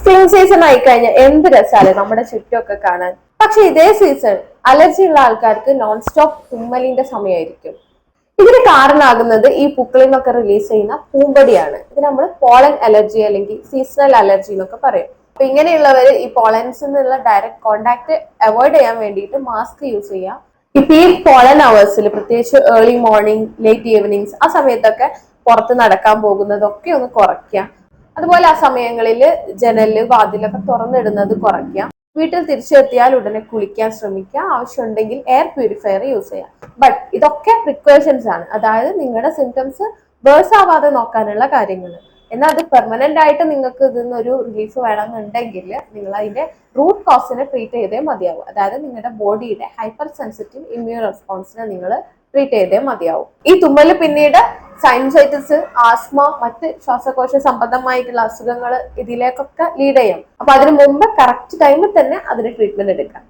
Spring season ആയി കഴിഞ്ഞാൽ എന്ത് രസാലേ നമ്മുടെ ചുറ്റുമൊക്കെ കാണാൻ. പക്ഷെ ഇതേ സീസൺ അലർജി ഉള്ള ആൾക്കാർക്ക് നോൺ സ്റ്റോപ്പ് തുമ്മലിന്റെ സമയമായിരിക്കും. ഇതിന് കാരണമാകുന്നത് ഈ പൂക്കളിൽ നിന്നൊക്കെ റിലീസ് ചെയ്യുന്ന പൂമ്പൊടിയാണ്. ഇത് നമ്മൾ പോളൻ അലർജി അല്ലെങ്കിൽ സീസണൽ അലർജി എന്നൊക്കെ പറയും. അപ്പൊ ഇങ്ങനെയുള്ളവർ ഈ പോളൻസിൽ നിന്നുള്ള ഡയറക്റ്റ് കോണ്ടാക്ട് അവോയ്ഡ് ചെയ്യാൻ വേണ്ടിയിട്ട് മാസ്ക് യൂസ് ചെയ്യുക. ഇപ്പൊ ഈ പോളൻ അവേഴ്സിൽ പ്രത്യേകിച്ച് ഏർലി മോർണിംഗ്, ലേറ്റ് ഈവനിങ്സ്, ആ സമയത്തൊക്കെ പുറത്ത് നടക്കാൻ പോകുന്നതൊക്കെ ഒന്ന് കുറയ്ക്കുക. അതുപോലെ ആ സമയങ്ങളിൽ ജനല് വാതിലൊക്കെ തുറന്നിടുന്നത് കുറയ്ക്കുക. വീട്ടിൽ തിരിച്ചെത്തിയാൽ ഉടനെ കുളിക്കാൻ ശ്രമിക്കുക. ആവശ്യമുണ്ടെങ്കിൽ എയർ പ്യൂരിഫയർ യൂസ് ചെയ്യാം. ബട്ട് ഇതൊക്കെ പ്രിക്കോഷൻസ് ആണ്, അതായത് നിങ്ങളുടെ സിംറ്റംസ് വേഴ്സ് ആവാതെ നോക്കാനുള്ള കാര്യങ്ങൾ. എന്നാൽ അത് പെർമനന്റ് ആയിട്ട് നിങ്ങൾക്ക് ഇതിന്നൊരു റിലീഫ് വേണമെന്നുണ്ടെങ്കിൽ നിങ്ങൾ അതിന്റെ റൂട്ട് കോസിനെ ട്രീറ്റ് ചെയ്തേ മതിയാവും. അതായത് നിങ്ങളുടെ ബോഡിയുടെ ഹൈപ്പർ സെൻസിറ്റീവ് ഇമ്മ്യൂൺ റെസ്പോൺസിനെ നിങ്ങൾ ട്രീറ്റ് ചെയ്തേ മതിയാവും. ഈ തുമ്മല് പിന്നീട് സൈനസൈറ്റിസ്, ആസ്മ, മറ്റ് ശ്വാസകോശ സംബന്ധമായിട്ടുള്ള അസുഖങ്ങൾ ഇതിലേക്കൊക്കെ ലീഡ് ചെയ്യും. അപ്പൊ അതിന് മുമ്പ് കറക്റ്റ് ടൈമിൽ തന്നെ അതിന് ട്രീറ്റ്മെന്റ് എടുക്കാം.